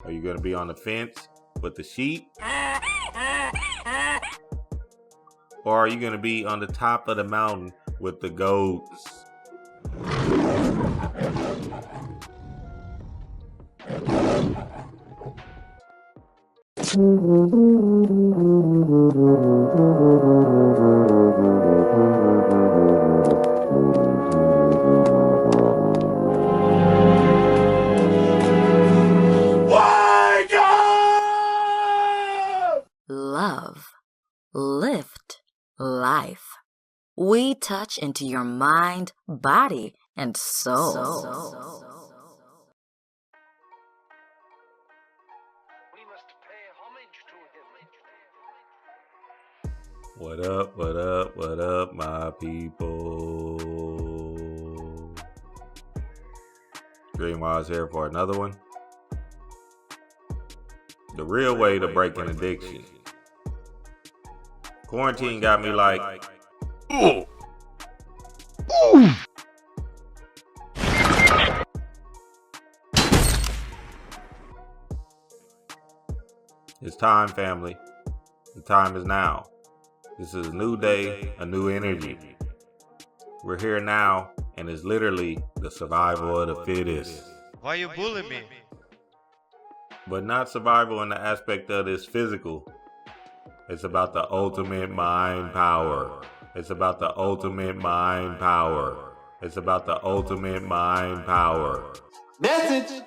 Are you going to be on the fence with the sheep? Or are you going to be on the top of the mountain with the goats? Love, lift, life. We touch into your mind, body, and soul. We must pay homage to him. What up, what up, what up, my people? Dreamwise here for another one. The real way to break an addiction. Quarantine got me like, ooh. It's time, family. The time is now. This is a new day, a new energy. We're here now, and it's literally the survival of the fittest. Why you bully me? But not survival in the aspect of this physical. It's about the ultimate mind power. It's about the ultimate mind power. It's about the ultimate mind power. Message!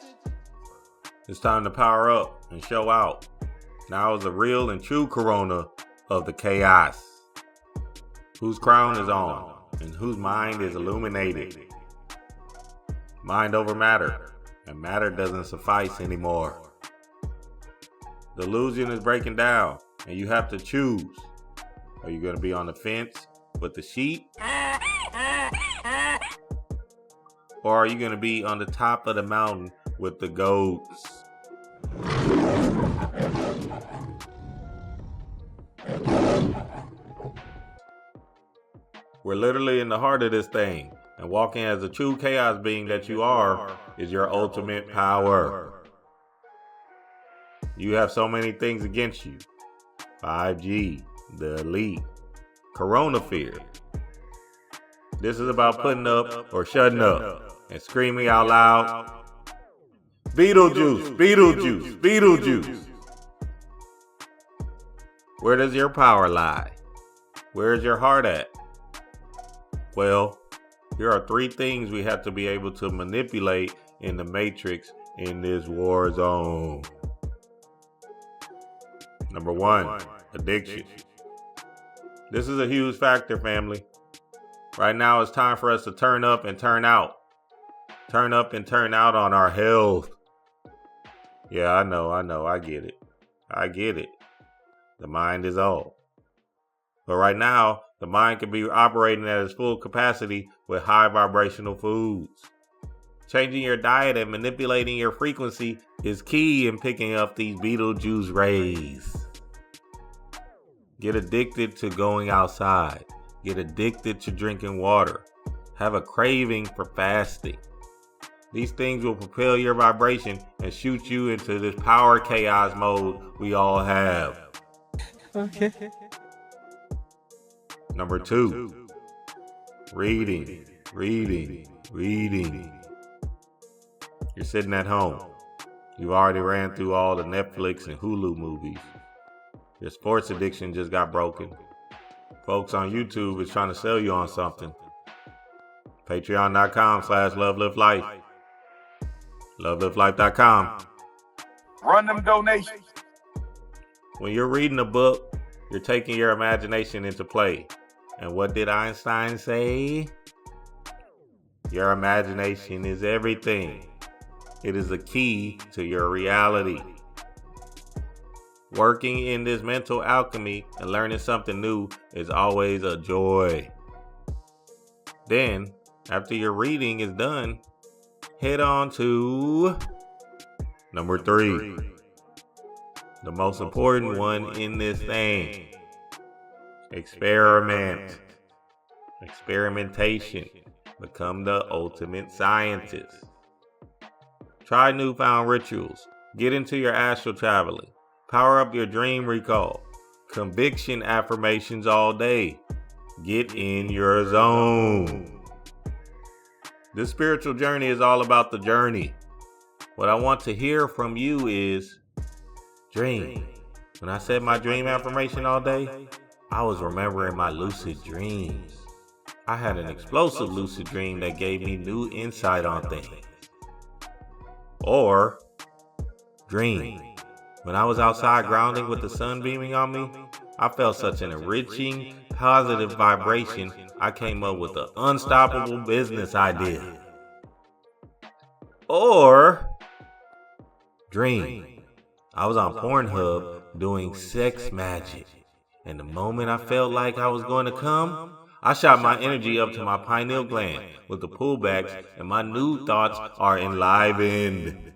It's time to power up and show out. Now is the real and true corona of the chaos. Whose crown is on and whose mind is illuminated. Mind over matter, and matter doesn't suffice anymore. The illusion is breaking down, and you have to choose. Are you going to be on the fence with the sheep? Or are you going to be on the top of the mountain with the goats? We're literally in the heart of this thing, and walking as a true chaos being that you are is your ultimate power. You have so many things against you. 5G, the elite, corona fear. This is about putting up or shutting up and screaming out loud, Beetlejuice, Beetlejuice, Beetlejuice. Where does your power lie? Where is your heart at? Well, here are 3 things we have to be able to manipulate in the matrix in this war zone. Number 1, addiction. This is a huge factor, family. Right now, it's time for us to turn up and turn out. Turn up and turn out on our health. Yeah, I know, I get it. I get it. The mind is all. But right now, the mind can be operating at its full capacity with high vibrational foods. Changing your diet and manipulating your frequency is key in picking up these Beetlejuice rays. Get addicted to going outside. Get addicted to drinking water. Have a craving for fasting. These things will propel your vibration and shoot you into this power chaos mode we all have. Okay. Number 2, reading. You're sitting at home. You've already ran through all the Netflix and Hulu movies. Your sports addiction just got broken. Folks on YouTube is trying to sell you on something. Patreon.com/LoveLiveLife. LoveLiveLife.com. Run them donations. When you're reading a book, you're taking your imagination into play. And what did Einstein say? Your imagination is everything. It is the key to your reality. Working in this mental alchemy and learning something new is always a joy. Then, after your reading is done, head on to number 3. The most important one in this thing. Experiment. Experimentation. Become the ultimate scientist. Try newfound rituals. Get into your astral traveling. Power up your dream recall. Conviction affirmations all day. Get in your zone. This spiritual journey is all about the journey. What I want to hear from you is dream. When I said my dream affirmation all day, I was remembering my lucid dreams. I had an explosive lucid dream that gave me new insight on things. Or dream. When I was outside grounding with the sun beaming on me, I felt such an enriching, positive vibration, I came up with an unstoppable business idea. Or dream. I was on Pornhub doing sex magic, and the moment I felt like I was going to come, I shot my energy up to my pineal gland with the pullbacks, and my new thoughts are enlivened.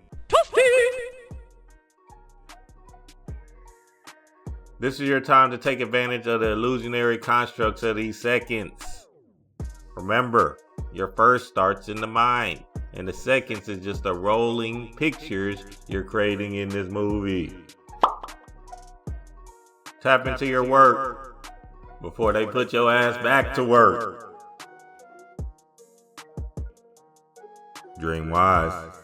This is your time to take advantage of the illusionary constructs of these seconds. Remember, your first starts in the mind, and the seconds is just the rolling pictures you're creating in this movie. Tap into your work before they put your ass back to work. Dream wise.